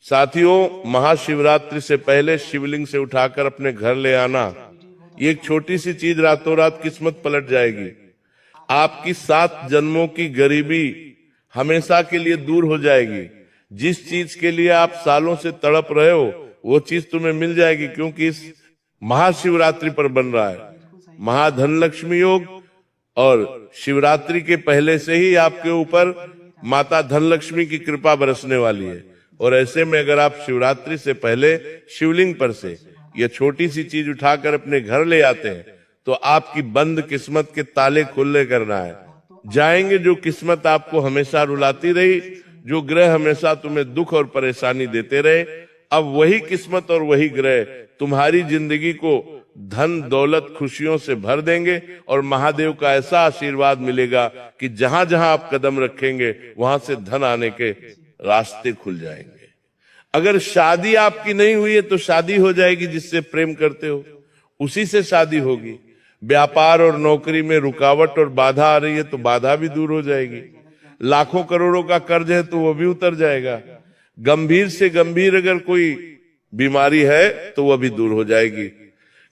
साथियों, महाशिवरात्रि से पहले शिवलिंग से उठाकर अपने घर ले आना, ये एक छोटी सी चीज रातों रात किस्मत पलट जाएगी। आपकी 7 जन्मों की गरीबी हमेशा के लिए दूर हो जाएगी। जिस चीज के लिए आप सालों से तड़प रहे हो वो चीज तुम्हें मिल जाएगी, क्योंकि इस महाशिवरात्रि पर बन रहा है महाधन लक्ष्मी योग। और शिवरात्रि के पहले से ही आपके ऊपर माता धनलक्ष्मी की कृपा बरसने वाली है। और ऐसे में अगर आप शिवरात्रि से पहले शिवलिंग पर से यह छोटी सी चीज उठाकर अपने घर ले आते हैं तो आपकी बंद किस्मत के ताले खुले करना है। जाएंगे जो किस्मत आपको हमेशा रुलाती रही, जो ग्रह हमेशा तुम्हें दुख और परेशानी देते रहे, अब वही किस्मत और वही ग्रह तुम्हारी जिंदगी को धन दौलत खुशियों से भर देंगे। और महादेव का ऐसा आशीर्वाद मिलेगा कि जहां जहां आप कदम रखेंगे वहां से धन आने के रास्ते खुल जाएंगे। अगर शादी आपकी नहीं हुई है तो शादी हो जाएगी, जिससे प्रेम करते हो उसी से शादी होगी। व्यापार और नौकरी में रुकावट और बाधा आ रही है तो बाधा भी दूर हो जाएगी। लाखों करोड़ों का कर्ज है तो वो भी उतर जाएगा। गंभीर से गंभीर अगर कोई बीमारी है तो वह भी दूर हो जाएगी,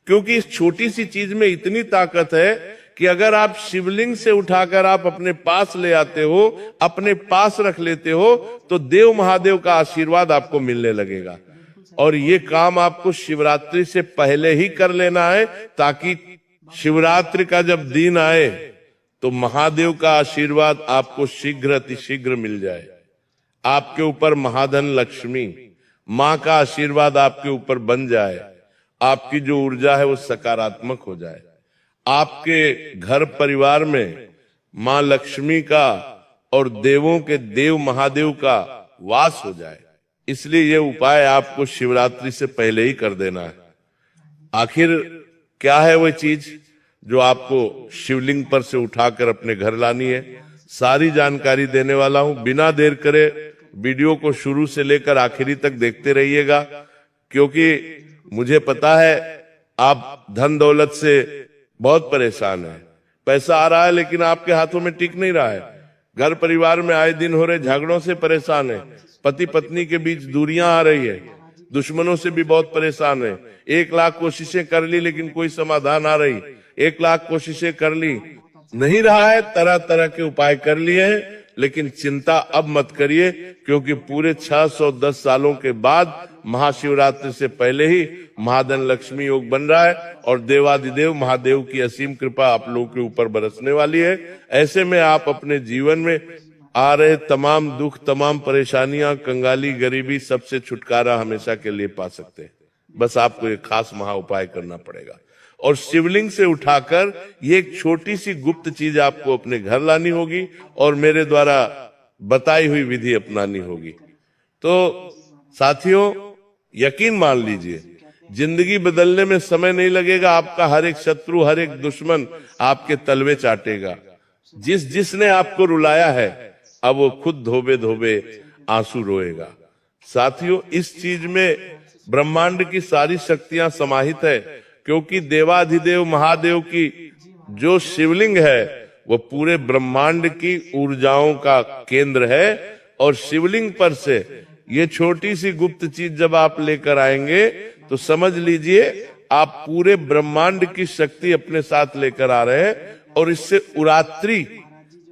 क्योंकि इस छोटी सी चीज में इतनी ताकत है कि अगर आप शिवलिंग से उठाकर आप अपने पास ले आते हो, अपने पास रख लेते हो, तो देव महादेव का आशीर्वाद आपको मिलने लगेगा। और ये काम आपको शिवरात्रि से पहले ही कर लेना है, ताकि शिवरात्रि का जब दिन आए तो महादेव का आशीर्वाद आपको शीघ्र अतिशीघ्र मिल जाए। आपके ऊपर महाधन लक्ष्मी माँ का आशीर्वाद आपके ऊपर बन जाए। आपकी जो ऊर्जा है वो सकारात्मक हो जाए। आपके घर परिवार में माँ लक्ष्मी का और देवों के देव महादेव का वास हो जाए। इसलिए ये उपाय आपको शिवरात्रि से पहले ही कर देना है। आखिर क्या है वो चीज जो आपको शिवलिंग पर से उठाकर अपने घर लानी है, सारी जानकारी देने वाला हूं। बिना देर करे वीडियो को शुरू से लेकर आखिरी तक देखते रहिएगा, क्योंकि मुझे पता है आप धन दौलत से बहुत परेशान है। पैसा आ रहा है लेकिन आपके हाथों में टिक नहीं रहा है। घर परिवार में आए दिन हो रहे झगड़ों से परेशान है। पति पत्नी के बीच दूरियां आ रही है। दुश्मनों से भी बहुत परेशान है। 1 लाख कोशिशें कर ली लेकिन कोई समाधान आ रही। 1 लाख कोशिशें कर ली, नहीं रहा है। तरह तरह के उपाय कर लिए हैं, लेकिन चिंता अब मत करिए, क्योंकि पूरे 610 सालों के बाद महाशिवरात्रि से पहले ही महाधन लक्ष्मी योग बन रहा है और देवादिदेव महादेव की असीम कृपा आप लोगों के ऊपर बरसने वाली है। ऐसे में आप अपने जीवन में आ रहे तमाम दुख, तमाम परेशानियां, कंगाली, गरीबी, सबसे छुटकारा हमेशा के लिए पा सकते हैं। बस आपको एक खास महा उपाय करना पड़ेगा और शिवलिंग से उठाकर ये एक छोटी सी गुप्त चीज आपको अपने घर लानी होगी और मेरे द्वारा बताई हुई विधि अपनानी होगी। तो साथियों, यकीन मान लीजिए, जिंदगी बदलने में समय नहीं लगेगा। आपका हर एक शत्रु, हर एक दुश्मन आपके तलवे चाटेगा। जिसने आपको रुलाया है अब वो खुद धोबे धोबे आंसू रोएगा। साथियों, इस चीज में ब्रह्मांड की सारी शक्तियां समाहित है, क्योंकि देवाधिदेव महादेव की जो शिवलिंग है वो पूरे ब्रह्मांड की ऊर्जाओं का केंद्र है। और शिवलिंग पर से ये छोटी सी गुप्त चीज जब आप लेकर आएंगे तो समझ लीजिए आप पूरे ब्रह्मांड की शक्ति अपने साथ लेकर आ रहे हैं। और इससे उरात्रि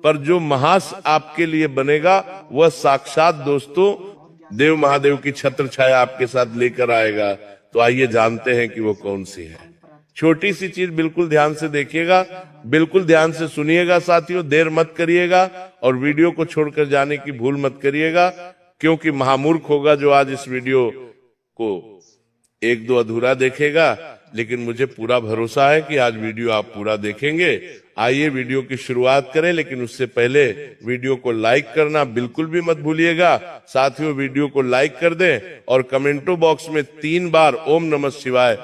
पर जो महास आपके लिए बनेगा वह साक्षात दोस्तों देव महादेव की छत्र छाया आपके साथ लेकर आएगा। तो आइए जानते हैं कि वो कौन सी है। छोटी सी चीज बिल्कुल ध्यान से देखिएगा, बिल्कुल ध्यान से सुनिएगा साथियों, देर मत करिएगा और वीडियो को छोड़कर जाने की भूल मत करिएगा, क्योंकि महामूर्ख होगा जो आज इस वीडियो को 1-2 अधूरा देखेगा। लेकिन मुझे पूरा भरोसा है कि आज वीडियो आप पूरा देखेंगे। आइए वीडियो की शुरुआत करें, लेकिन उससे पहले वीडियो को लाइक करना बिल्कुल भी मत भूलिएगा। साथियों, वीडियो को लाइक कर दें और कमेंटों बॉक्स में 3 बार ओम नमः शिवाय,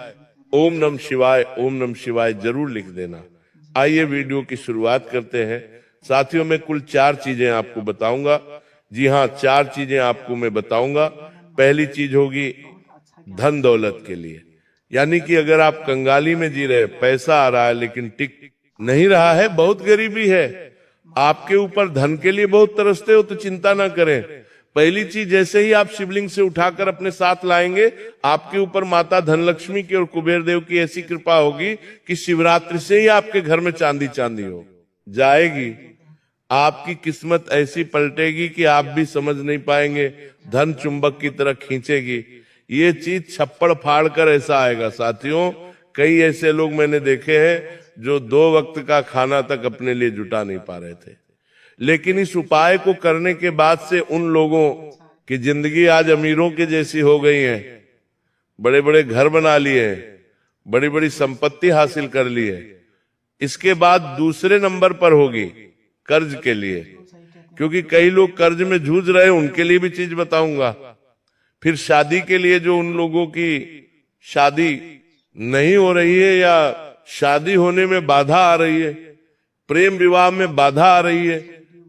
ओम नमः शिवाय, ओम नमः शिवाय जरूर लिख देना। आइए वीडियो की शुरुआत करते हैं। साथियों, मैं कुल 4 चीजें आपको बताऊंगा। जी हाँ, 4 चीजें आपको मैं बताऊंगा। पहली चीज होगी धन दौलत के लिए, यानी कि अगर आप कंगाली में जी रहे, पैसा आ रहा है लेकिन टिक नहीं रहा है, बहुत गरीबी है, आपके ऊपर धन के लिए बहुत तरसते हो, तो चिंता ना करें। पहली चीज, जैसे ही आप शिवलिंग से उठाकर अपने साथ लाएंगे, आपके ऊपर माता धनलक्ष्मी की और कुबेर देव की ऐसी कृपा होगी कि शिवरात्रि से ही आपके घर में चांदी चांदी हो जाएगी। आपकी किस्मत ऐसी पलटेगी कि आप भी समझ नहीं पाएंगे, धन चुंबक की तरह खींचेगी। ये चीज छप्पड़ फाड़ कर ऐसा आएगा साथियों। कई ऐसे लोग मैंने देखे हैं जो 2 वक्त का खाना तक अपने लिए जुटा नहीं पा रहे थे, लेकिन इस उपाय को करने के बाद से उन लोगों की जिंदगी आज अमीरों के जैसी हो गई है। बड़े बड़े घर बना लिए, बड़ी बड़ी संपत्ति हासिल कर ली है। इसके बाद दूसरे नंबर पर होगी कर्ज के लिए, क्योंकि कई लोग कर्ज में जूझ रहे हैं, उनके लिए भी चीज बताऊंगा। फिर शादी के लिए जो उन लोगों की शादी नहीं हो रही है या शादी होने में बाधा आ रही है, प्रेम विवाह में बाधा आ रही है,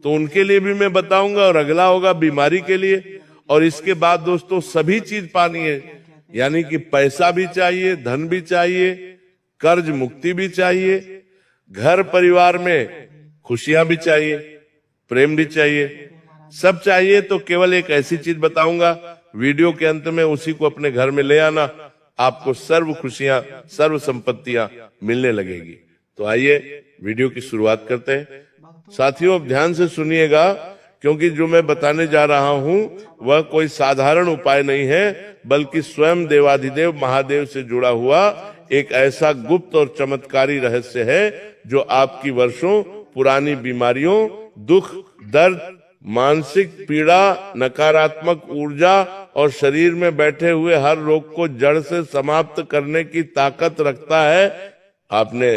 तो उनके लिए भी मैं बताऊंगा। और अगला होगा बीमारी के लिए। और इसके बाद दोस्तों सभी चीज पानी है, यानी कि पैसा भी चाहिए, धन भी चाहिए, कर्ज मुक्ति भी चाहिए, घर परिवार में खुशियां भी चाहिए, प्रेम भी चाहिए, सब चाहिए। तो केवल एक ऐसी चीज बताऊंगा, वीडियो के अंत में उसी को अपने घर में ले आना, आपको सर्व खुशियां, सर्व संपत्तियां मिलने लगेगी। तो आइए वीडियो की शुरुआत करते हैं। साथियों अब ध्यान से सुनिएगा, क्योंकि जो मैं बताने जा रहा हूं वह कोई साधारण उपाय नहीं है, बल्कि स्वयं देवाधिदेव महादेव से जुड़ा हुआ एक ऐसा गुप्त और चमत्कारी रहस्य है जो आपकी वर्षों पुरानी बीमारियों, दुख, दर्द, मानसिक पीड़ा, नकारात्मक ऊर्जा और शरीर में बैठे हुए हर रोग को जड़ से समाप्त करने की ताकत रखता है। आपने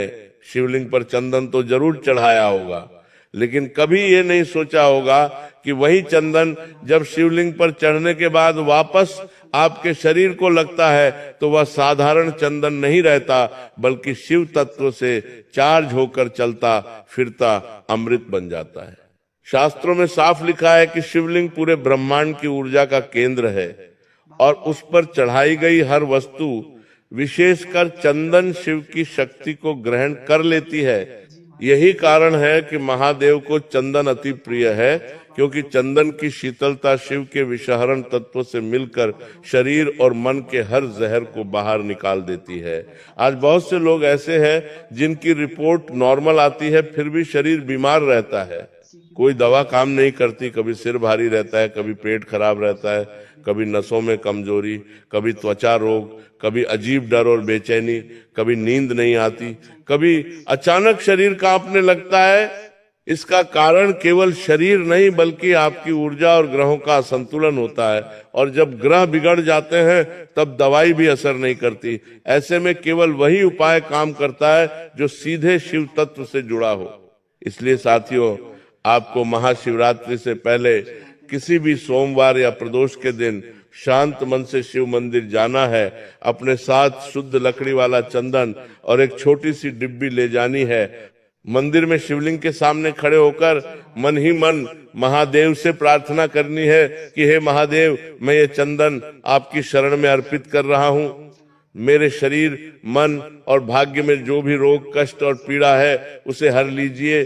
शिवलिंग पर चंदन तो जरूर चढ़ाया होगा, लेकिन कभी ये नहीं सोचा होगा कि वही चंदन जब शिवलिंग पर चढ़ने के बाद वापस आपके शरीर को लगता है तो वह साधारण चंदन नहीं रहता, बल्कि शिव तत्व से चार्ज होकर चलता फिरता अमृत बन जाता है। शास्त्रों में साफ लिखा है कि शिवलिंग पूरे ब्रह्मांड की ऊर्जा का केंद्र है और उस पर चढ़ाई गई हर वस्तु, विशेषकर चंदन, शिव की शक्ति को ग्रहण कर लेती है। यही कारण है कि महादेव को चंदन अति प्रिय है, क्योंकि चंदन की शीतलता शिव के विषहरण तत्व से मिलकर शरीर और मन के हर जहर को बाहर निकाल देती है। आज बहुत से लोग ऐसे हैं जिनकी रिपोर्ट नॉर्मल आती है, फिर भी शरीर बीमार रहता है, कोई दवा काम नहीं करती। कभी सिर भारी रहता है, कभी पेट खराब रहता है, कभी नसों में कमजोरी, कभी त्वचा रोग, कभी अजीब डर और बेचैनी, कभी नींद नहीं आती, कभी अचानक शरीर कांपने लगता है। इसका कारण केवल शरीर नहीं, बल्कि आपकी ऊर्जा और ग्रहों का असंतुलन होता है। और जब ग्रह बिगड़ जाते हैं तब दवाई भी असर नहीं करती। ऐसे में केवल वही उपाय काम करता है जो सीधे शिव तत्व से जुड़ा हो। इसलिए साथियों, आपको महाशिवरात्रि से पहले किसी भी सोमवार या प्रदोष के दिन शांत मन से शिव मंदिर जाना है। अपने साथ शुद्ध लकड़ी वाला चंदन और एक छोटी सी डिब्बी ले जानी है। मंदिर में शिवलिंग के सामने खड़े होकर मन ही मन महादेव से प्रार्थना करनी है कि हे महादेव, मैं ये चंदन आपकी शरण में अर्पित कर रहा हूँ। मेरे शरीर, मन और भाग्य में जो भी रोग, कष्ट और पीड़ा है उसे हर लीजिए।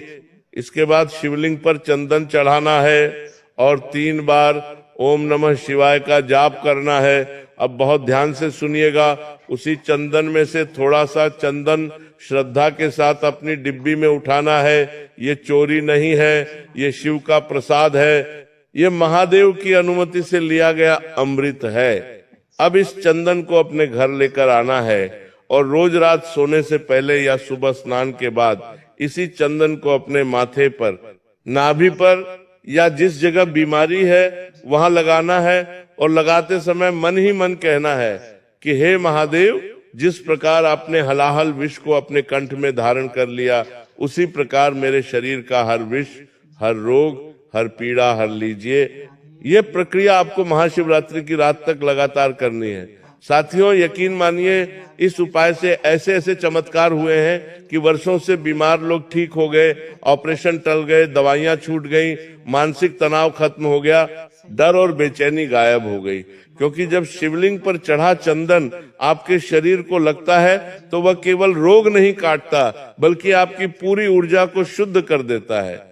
इसके बाद शिवलिंग पर चंदन चढ़ाना है और 3 बार ओम नमः शिवाय का जाप करना है। अब बहुत ध्यान से सुनिएगा, उसी चंदन में से थोड़ा सा चंदन श्रद्धा के साथ अपनी डिब्बी में उठाना है। ये चोरी नहीं है, ये शिव का प्रसाद है, ये महादेव की अनुमति से लिया गया अमृत है। अब इस चंदन को अपने घर लेकर आना है और रोज रात सोने से पहले या सुबह स्नान के बाद इसी चंदन को अपने माथे पर, नाभि पर या जिस जगह बीमारी है वहां लगाना है। और लगाते समय मन ही मन कहना है कि हे महादेव, जिस प्रकार आपने हलाहल विष को अपने कंठ में धारण कर लिया, उसी प्रकार मेरे शरीर का हर विष, हर रोग, हर पीड़ा हर लीजिए। ये प्रक्रिया आपको महाशिवरात्रि की रात तक लगातार करनी है। साथियों, यकीन मानिए, इस उपाय से ऐसे ऐसे चमत्कार हुए हैं कि वर्षों से बीमार लोग ठीक हो गए, ऑपरेशन टल गए, दवाइयां छूट गई, मानसिक तनाव खत्म हो गया, डर और बेचैनी गायब हो गई। क्योंकि जब शिवलिंग पर चढ़ा चंदन आपके शरीर को लगता है तो वह केवल रोग नहीं काटता, बल्कि आपकी पूरी ऊर्जा को शुद्ध कर देता है,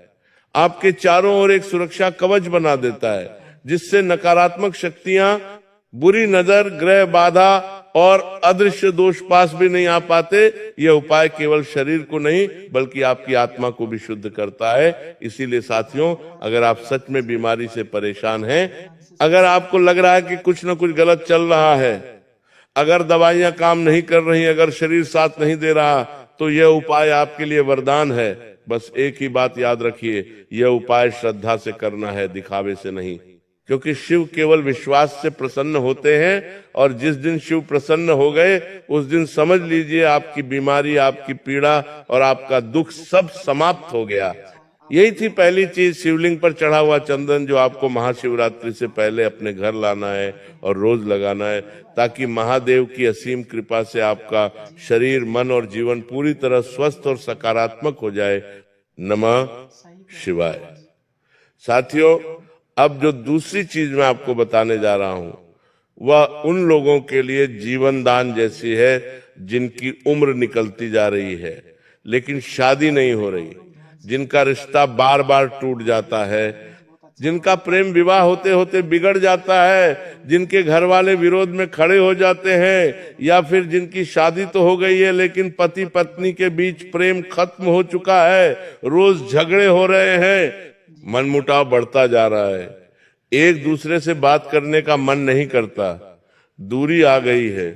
आपके चारों ओर एक सुरक्षा कवच बना देता है। जिससे नकारात्मक शक्तियां, बुरी नजर, ग्रह बाधा और अदृश्य दोष पास भी नहीं आ पाते। यह उपाय केवल शरीर को नहीं बल्कि आपकी आत्मा को भी शुद्ध करता है। इसीलिए साथियों, अगर आप सच में बीमारी से परेशान हैं, अगर आपको लग रहा है कि कुछ ना कुछ गलत चल रहा है, अगर दवाइयां काम नहीं कर रही, अगर शरीर साथ नहीं दे रहा, तो यह उपाय आपके लिए वरदान है। बस एक ही बात याद रखिए, यह उपाय श्रद्धा से करना है, दिखावे से नहीं। क्योंकि शिव केवल विश्वास से प्रसन्न होते हैं, और जिस दिन शिव प्रसन्न हो गए उस दिन समझ लीजिए आपकी बीमारी, आपकी पीड़ा और आपका दुख सब समाप्त हो गया। यही थी पहली चीज, शिवलिंग पर चढ़ा हुआ चंदन, जो आपको महाशिवरात्रि से पहले अपने घर लाना है और रोज लगाना है, ताकि महादेव की असीम कृपा से आपका शरीर, मन और जीवन पूरी तरह स्वस्थ और सकारात्मक हो जाए। नमः शिवाय। साथियों, अब जो दूसरी चीज मैं आपको बताने जा रहा हूं, वह उन लोगों के लिए जीवन दान जैसी है जिनकी उम्र निकलती जा रही है लेकिन शादी नहीं हो रही, जिनका रिश्ता बार बार टूट जाता है, जिनका प्रेम विवाह होते होते बिगड़ जाता है, जिनके घर वाले विरोध में खड़े हो जाते हैं, या फिर जिनकी शादी तो हो गई है लेकिन पति पत्नी के बीच प्रेम खत्म हो चुका है, रोज झगड़े हो रहे हैं, मनमुटाव बढ़ता जा रहा है, एक दूसरे से बात करने का मन नहीं करता, दूरी आ गई है।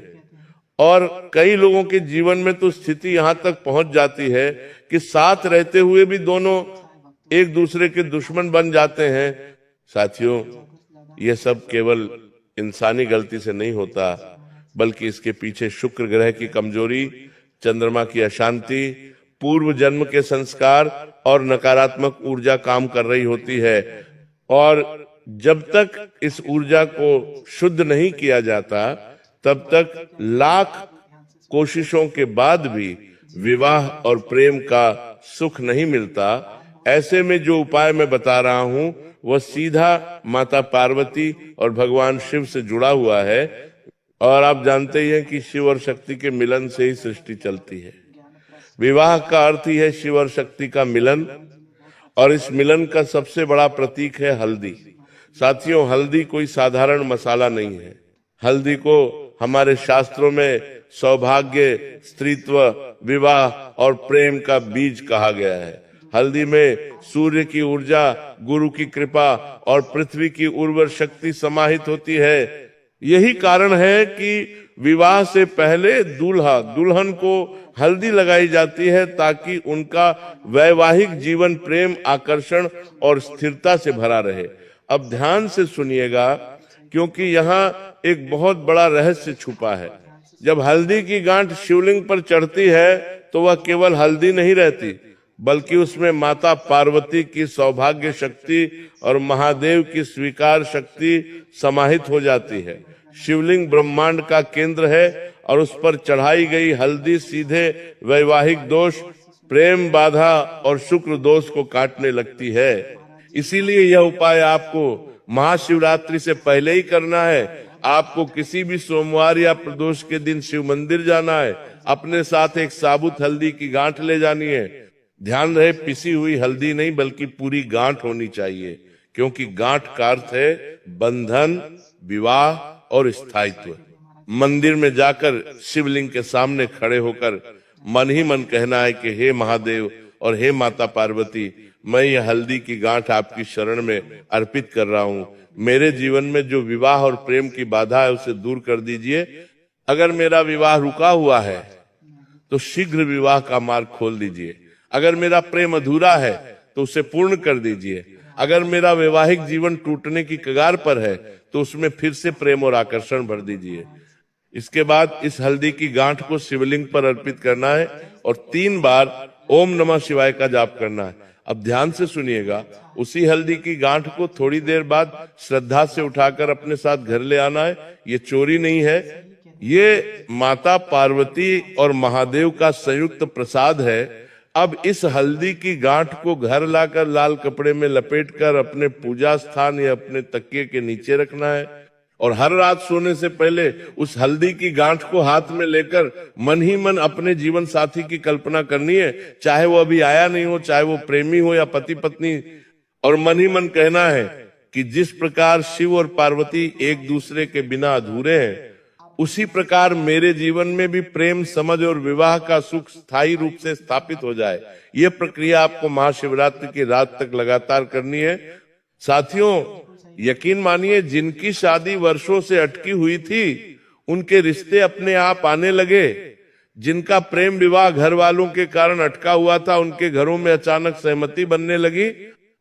और कई लोगों के जीवन में तो स्थिति यहां तक पहुंच जाती है कि साथ रहते हुए भी दोनों एक दूसरे के दुश्मन बन जाते हैं। साथियों, यह सब केवल इंसानी गलती से नहीं होता, बल्कि इसके पीछे शुक्र ग्रह की कमजोरी, चंद्रमा की अशांति, पूर्व जन्म के संस्कार और नकारात्मक ऊर्जा काम कर रही होती है। और जब तक इस ऊर्जा को शुद्ध नहीं किया जाता, तब तक लाख कोशिशों के बाद भी विवाह और प्रेम का सुख नहीं मिलता। ऐसे में जो उपाय मैं बता रहा हूं, वह सीधा माता पार्वती और भगवान शिव से जुड़ा हुआ है। और आप जानते ही हैं कि शिव और शक्ति के मिलन से ही सृष्टि चलती है। विवाह का अर्थ ही है शिव और शक्ति का मिलन, और इस मिलन का सबसे बड़ा प्रतीक है हल्दी। साथियों, हल्दी कोई साधारण मसाला नहीं है। हल्दी को हमारे शास्त्रों में सौभाग्य, स्त्रीत्व, विवाह और प्रेम का बीज कहा गया है। हल्दी में सूर्य की ऊर्जा, गुरु की कृपा और पृथ्वी की उर्वर शक्ति समाहित होती है। यही कारण है कि विवाह से पहले दूल्हा दुल्हन को हल्दी लगाई जाती है, ताकि उनका वैवाहिक जीवन प्रेम, आकर्षण और स्थिरता से भरा रहे। अब ध्यान से सुनिएगा, क्योंकि यहाँ एक बहुत बड़ा रहस्य छुपा है। जब हल्दी की गांठ शिवलिंग पर चढ़ती है तो वह केवल हल्दी नहीं रहती, बल्कि उसमें माता पार्वती की सौभाग्य शक्ति और महादेव की स्वीकार शक्ति समाहित हो जाती है। शिवलिंग ब्रह्मांड का केंद्र है और उस पर चढ़ाई गई हल्दी सीधे वैवाहिक दोष, प्रेम बाधा और शुक्र दोष को काटने लगती है। इसीलिए यह उपाय आपको महाशिवरात्रि से पहले ही करना है। आपको किसी भी सोमवार या प्रदोष के दिन शिव मंदिर जाना है। अपने साथ एक साबुत हल्दी की गांठ ले जानी है। ध्यान रहे, पिसी हुई हल्दी नहीं बल्कि पूरी गांठ होनी चाहिए, क्योंकि गांठ का अर्थ है बंधन, विवाह और स्थायित्व। मंदिर में जाकर शिवलिंग के सामने खड़े होकर मन ही मन कहना है कि हे महादेव और हे माता पार्वती, मैं यह हल्दी की गांठ आपकी शरण में अर्पित कर रहा हूँ। मेरे जीवन में जो विवाह और प्रेम की बाधा है उसे दूर कर दीजिए। अगर मेरा विवाह रुका हुआ है तो शीघ्र विवाह का मार्ग खोल दीजिए। अगर मेरा प्रेम अधूरा है तो उसे पूर्ण कर दीजिए। अगर मेरा वैवाहिक जीवन टूटने की कगार पर है तो उसमें फिर से प्रेम और आकर्षण भर दीजिए। इसके बाद इस हल्दी की गांठ को शिवलिंग पर अर्पित करना है और 3 बार ओम नमः शिवाय का जाप करना है। अब ध्यान से सुनिएगा, उसी हल्दी की गांठ को थोड़ी देर बाद श्रद्धा से उठाकर अपने साथ घर ले आना है। ये चोरी नहीं है, ये माता पार्वती और महादेव का संयुक्त प्रसाद है। अब इस हल्दी की गांठ को घर लाकर लाल कपड़े में लपेटकर अपने पूजा स्थान या अपने तकिए के नीचे रखना है और हर रात सोने से पहले उस हल्दी की गांठ को हाथ में लेकर मन ही मन अपने जीवन साथी की कल्पना करनी है, चाहे वो अभी आया नहीं हो, चाहे वो प्रेमी हो या पति पत्नी, और मन ही मन कहना है कि जिस प्रकार शिव और पार्वती एक दूसरे के बिना अधूरे हैं, उसी प्रकार मेरे जीवन में भी प्रेम, समझ और विवाह का सुख स्थायी रूप से स्थापित हो जाए। ये प्रक्रिया आपको महाशिवरात्रि की रात तक लगातार करनी है। साथियों, यकीन मानिए, जिनकी शादी वर्षों से अटकी हुई थी, उनके रिश्ते अपने आप आने लगे। जिनका प्रेम विवाह घर वालों के कारण अटका हुआ था, उनके घरों में अचानक सहमति बनने लगी।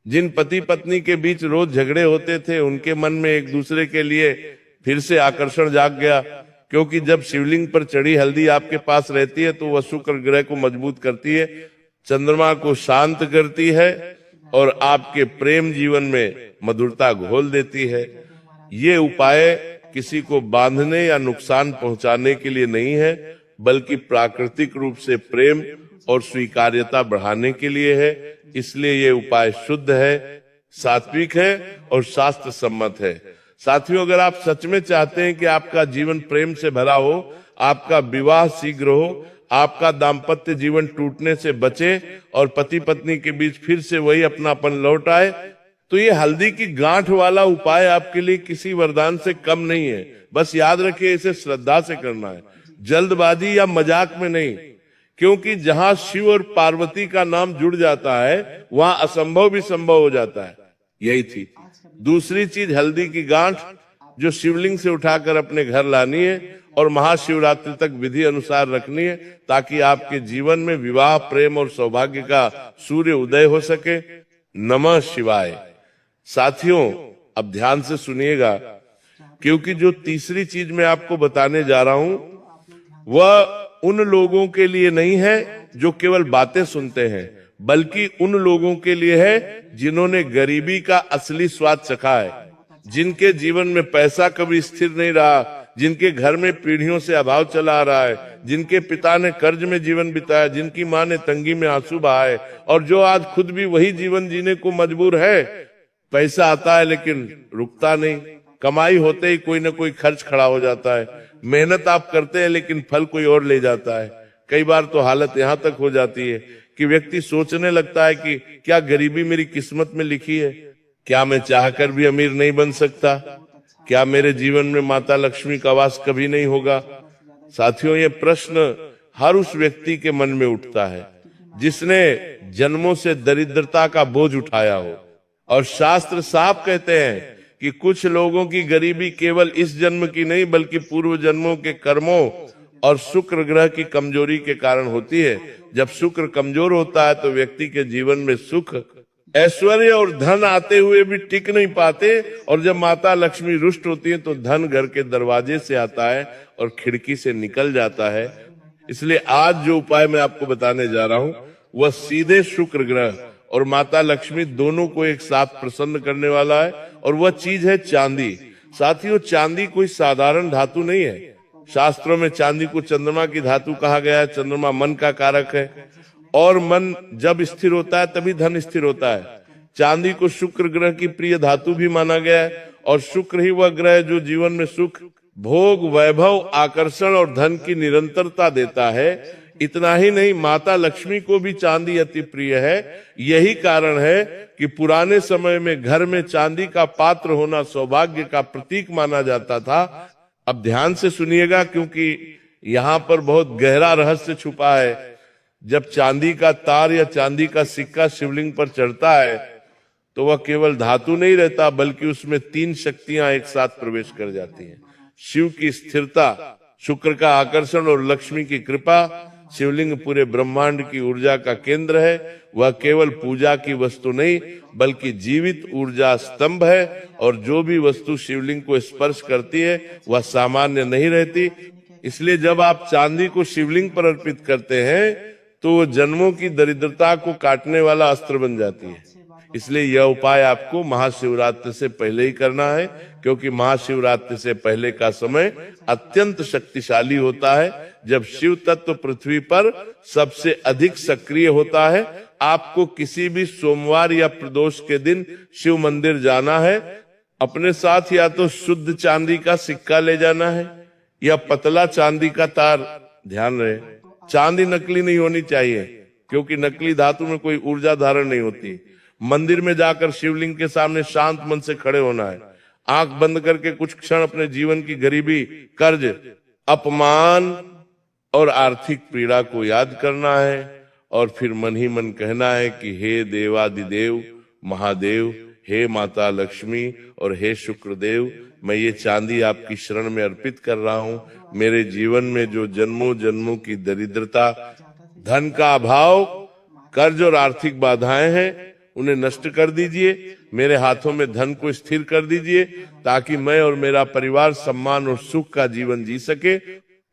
जिन पति पत्नी के बीच रोज झगड़े होते थे, उनके मन में एक दूसरे के लिए फिर से आकर्षण जाग गया, क्योंकि जब शिवलिंग पर चढ़ी हल्दी आपके पास रहती है तो वह शुक्र ग्रह को मजबूत करती है, चंद्रमा को शांत करती है और आपके प्रेम जीवन में मधुरता घोल देती है। ये उपाय किसी को बांधने या नुकसान पहुंचाने के लिए नहीं है, बल्कि प्राकृतिक रूप से प्रेम और स्वीकार्यता बढ़ाने के लिए है। इसलिए ये उपाय शुद्ध है, सात्विक है और शास्त्र सम्मत है। साथियों, अगर आप सच में चाहते हैं कि आपका जीवन प्रेम से भरा हो, आपका विवाह शीघ्र हो, आपका दाम्पत्य जीवन टूटने से बचे और पति पत्नी के बीच फिर से वही अपनापन लौट आए, तो ये हल्दी की गांठ वाला उपाय आपके लिए किसी वरदान से कम नहीं है। बस याद रखिए, इसे श्रद्धा से करना है, जल्दबाजी या मजाक में नहीं, क्योंकि जहां शिव और पार्वती का नाम जुड़ जाता है, वहां असंभव भी संभव हो जाता है। यही थी। दूसरी चीज, हल्दी की गांठ जो शिवलिंग से उठाकर अपने घर लानी है और महाशिवरात्रि तक विधि अनुसार रखनी है, ताकि आपके जीवन में विवाह, प्रेम और सौभाग्य का सूर्य उदय हो सके। नमः शिवाय। साथियों, अब ध्यान से सुनिएगा, क्योंकि जो तीसरी चीज मैं आपको बताने जा रहा हूं, वह उन लोगों के लिए नहीं है जो केवल बातें सुनते हैं, बल्कि उन लोगों के लिए है जिन्होंने गरीबी का असली स्वाद चखा है, जिनके जीवन में पैसा कभी स्थिर नहीं रहा, जिनके घर में पीढ़ियों से अभाव चला आ रहा है, जिनके पिता ने कर्ज में जीवन बिताया, जिनकी माँ ने तंगी में आंसू बहाए, और जो आज खुद भी वही जीवन जीने को मजबूर है। पैसा आता है लेकिन रुकता नहीं, कमाई होते ही कोई ना कोई खर्च खड़ा हो जाता है, मेहनत आप करते हैं लेकिन फल कोई और ले जाता है। कई बार तो हालत यहाँ तक हो जाती है कि व्यक्ति सोचने लगता है कि क्या गरीबी मेरी किस्मत में लिखी है, क्या मैं चाहकर भी अमीर नहीं बन सकता, क्या मेरे जीवन में माता लक्ष्मी का वास कभी नहीं होगा। साथियों, ये प्रश्न हर उस व्यक्ति के मन में उठता है जिसने जन्मों से दरिद्रता का बोझ उठाया हो। और शास्त्र साफ कहते हैं कि कुछ लोगों की गरीबी केवल इस जन्म की नहीं, बल्कि पूर्व जन्मों के कर्मों और शुक्र ग्रह की कमजोरी के कारण होती है। जब शुक्र कमजोर होता है तो व्यक्ति के जीवन में सुख, ऐश्वर्य और धन आते हुए भी टिक नहीं पाते, और जब माता लक्ष्मी रुष्ट होती है तो धन घर के दरवाजे से आता है और खिड़की से निकल जाता है। इसलिए आज जो उपाय मैं आपको बताने जा रहा हूं, वह सीधे शुक्र ग्रह और माता लक्ष्मी दोनों को एक साथ प्रसन्न करने वाला है, और वह चीज है चांदी। साथियों, चांदी कोई साधारण धातु नहीं है। शास्त्रों में चांदी को चंद्रमा की धातु कहा गया है। चंद्रमा मन का कारक है, और मन जब स्थिर होता है तभी धन स्थिर होता है। चांदी को शुक्र ग्रह की प्रिय धातु भी माना गया है, और शुक्र ही वह ग्रह जो जीवन में सुख, भोग, वैभव, आकर्षण और धन की निरंतरता देता है। इतना ही नहीं, माता लक्ष्मी को भी चांदी अति प्रिय है। यही कारण है कि पुराने समय में घर में चांदी का पात्र होना सौभाग्य का प्रतीक माना जाता था। अब ध्यान से सुनिएगा, क्योंकि यहाँ पर बहुत गहरा रहस्य छुपा है। जब चांदी का तार या चांदी का सिक्का शिवलिंग पर चढ़ता है तो वह केवल धातु नहीं रहता, बल्कि उसमें 3 शक्तियां एक साथ प्रवेश कर जाती हैं। शिव की स्थिरता, शुक्र का आकर्षण और लक्ष्मी की कृपा। शिवलिंग पूरे ब्रह्मांड की ऊर्जा का केंद्र है। वह केवल पूजा की वस्तु नहीं, बल्कि जीवित ऊर्जा स्तंभ है, और जो भी वस्तु शिवलिंग को स्पर्श करती है वह सामान्य नहीं रहती। इसलिए जब आप चांदी को शिवलिंग पर अर्पित करते हैं तो वो जन्मों की दरिद्रता को काटने वाला अस्त्र बन जाती है। इसलिए यह उपाय आपको महाशिवरात्रि से पहले ही करना है, क्योंकि महाशिवरात्रि से पहले का समय अत्यंत शक्तिशाली होता है, जब शिव तत्व पृथ्वी पर सबसे अधिक सक्रिय होता है। आपको किसी भी सोमवार या प्रदोष के दिन शिव मंदिर जाना है। अपने साथ या तो शुद्ध चांदी का सिक्का ले जाना है या पतला चांदी का तार। ध्यान रहे, चांदी नकली नहीं होनी चाहिए, क्योंकि नकली धातु में कोई ऊर्जा धारण नहीं होती। मंदिर में जाकर शिवलिंग के सामने शांत मन से खड़े होना है। आंख बंद करके कुछ क्षण अपने जीवन की गरीबी, कर्ज, अपमान और आर्थिक पीड़ा को याद करना है और फिर मन ही मन कहना है कि हे देवादिदेव महादेव, हे माता लक्ष्मी और हे शुक्रदेव, मैं ये चांदी आपकी शरण में अर्पित कर रहा हूं। मेरे जीवन में जो जन्मों जन्मों की दरिद्रता, धन का अभाव, कर्ज और आर्थिक बाधाएं हैं, उन्हें नष्ट कर दीजिए। मेरे हाथों में धन को स्थिर कर दीजिए ताकि मैं और मेरा परिवार सम्मान और सुख का जीवन जी सके।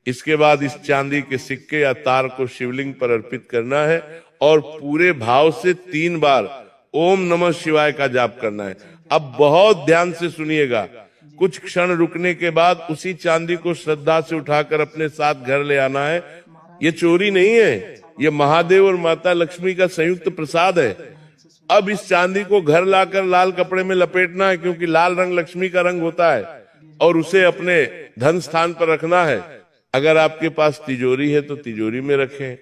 इसके बाद इस चांदी के सिक्के या तार को शिवलिंग पर अर्पित करना है और पूरे भाव से 3 बार ओम नमः शिवाय का जाप करना है। अब बहुत ध्यान से सुनिएगा। कुछ क्षण रुकने के बाद उसी चांदी को श्रद्धा से उठाकर अपने साथ घर ले आना है। ये चोरी नहीं है, ये महादेव और माता लक्ष्मी का संयुक्त प्रसाद है। अब इस चांदी को घर लाकर लाल कपड़े में लपेटना है, क्योंकि लाल रंग लक्ष्मी का रंग होता है, और उसे अपने धन स्थान पर रखना है। अगर आपके पास तिजोरी है तो तिजोरी में रखें,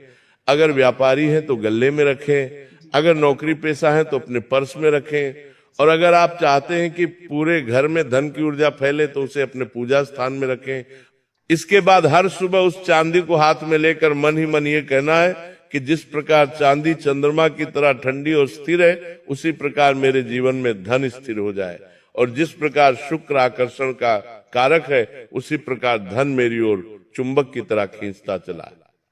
अगर व्यापारी है तो गल्ले में रखें, अगर नौकरी पेशा है तो अपने पर्स में रखें, और अगर आप चाहते हैं कि पूरे घर में धन की ऊर्जा फैले तो उसे अपने पूजा स्थान में रखें। इसके बाद हर सुबह उस चांदी को हाथ में लेकर मन ही मन ये कहना है कि जिस प्रकार चांदी चंद्रमा की तरह ठंडी और स्थिर है, उसी प्रकार मेरे जीवन में धन स्थिर हो जाए, और जिस प्रकार शुक्र आकर्षण का कारक है, उसी प्रकार धन मेरी ओर चुंबक की तरह खींचता चला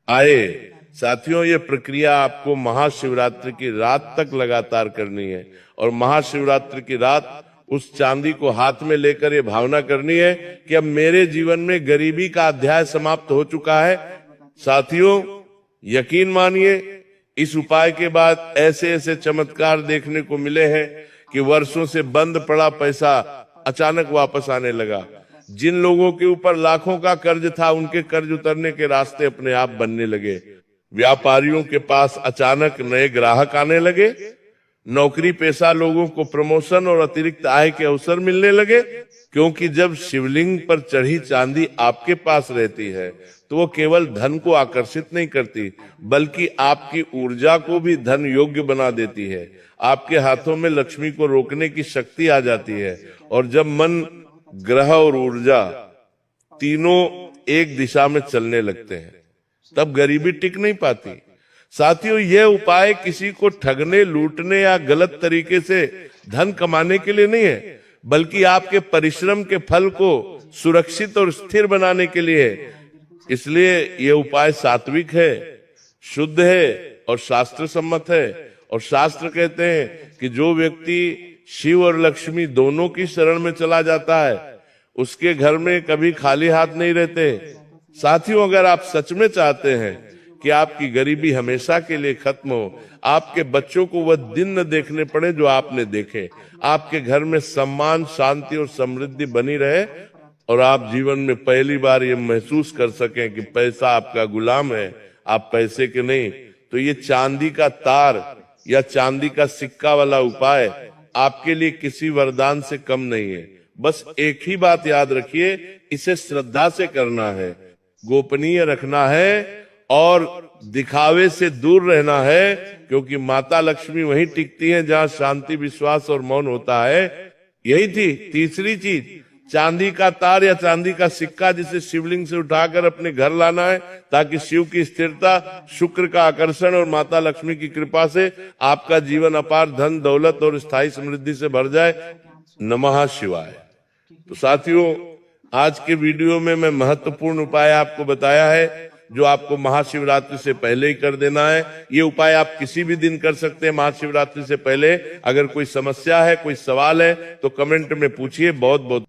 आए। साथियों, ये प्रक्रिया आपको महाशिवरात्रि की रात तक लगातार करनी है, और महाशिवरात्रि की रात उस चांदी को हाथ में लेकर ये भावना करनी है कि अब मेरे जीवन में गरीबी का अध्याय समाप्त हो चुका है। साथियों, यकीन मानिए, इस उपाय के बाद ऐसे ऐसे चमत्कार देखने को मिले हैं कि वर्षों से बंद पड़ा पैसा अचानक वापस आने लगा। जिन लोगों के ऊपर लाखों का कर्ज था, उनके कर्ज उतरने के रास्ते अपने आप बनने लगे। व्यापारियों के पास अचानक नए ग्राहक आने लगे। नौकरी पेशा लोगों को प्रमोशन और अतिरिक्त आय के अवसर मिलने लगे, क्योंकि जब शिवलिंग पर चढ़ी चांदी आपके पास रहती है तो वो केवल धन को आकर्षित नहीं करती, बल्कि आपकी ऊर्जा को भी धन योग्य बना देती है। आपके हाथों में लक्ष्मी को रोकने की शक्ति आ जाती है, और जब मन, ग्रह और ऊर्जा तीनों एक दिशा में चलने लगते हैं, तब गरीबी टिक नहीं पाती। साथियों, यह उपाय किसी को ठगने, लूटने या गलत तरीके से धन कमाने के लिए नहीं है, बल्कि आपके परिश्रम के फल को सुरक्षित और स्थिर बनाने के लिए है। इसलिए यह उपाय सात्विक है, शुद्ध है और शास्त्र सम्मत है। और शास्त्र कहते हैं कि जो व्यक्ति शिव और लक्ष्मी दोनों की शरण में चला जाता है, उसके घर में कभी खाली हाथ नहीं रहते। साथियों, अगर आप सच में चाहते हैं कि आपकी गरीबी हमेशा के लिए खत्म हो, आपके बच्चों को वह दिन न देखने पड़े जो आपने देखे, आपके घर में सम्मान, शांति और समृद्धि बनी रहे, और आप जीवन में पहली बार ये महसूस कर सकें कि पैसा आपका गुलाम है, आप पैसे के नहीं, तो ये चांदी का तार या चांदी का सिक्का वाला उपाय आपके लिए किसी वरदान से कम नहीं है। बस एक ही बात याद रखिए, इसे श्रद्धा से करना है, गोपनीय रखना है और दिखावे से दूर रहना है, क्योंकि माता लक्ष्मी वहीं टिकती हैं जहां शांति, विश्वास और मौन होता है। यही थी तीसरी चीज, चांदी का तार या चांदी का सिक्का, जिसे शिवलिंग से उठाकर अपने घर लाना है, ताकि शिव की स्थिरता, शुक्र का आकर्षण और माता लक्ष्मी की कृपा से आपका जीवन अपार धन, दौलत और स्थायी समृद्धि से भर जाए। नमः शिवाय। तो साथियों, आज के वीडियो में मैं महत्वपूर्ण उपाय आपको बताया है, जो आपको महाशिवरात्रि से पहले ही कर देना है। ये उपाय आप किसी भी दिन कर सकते हैं महाशिवरात्रि से पहले। अगर कोई समस्या है, कोई सवाल है, तो कमेंट में पूछिए। बहुत बहुत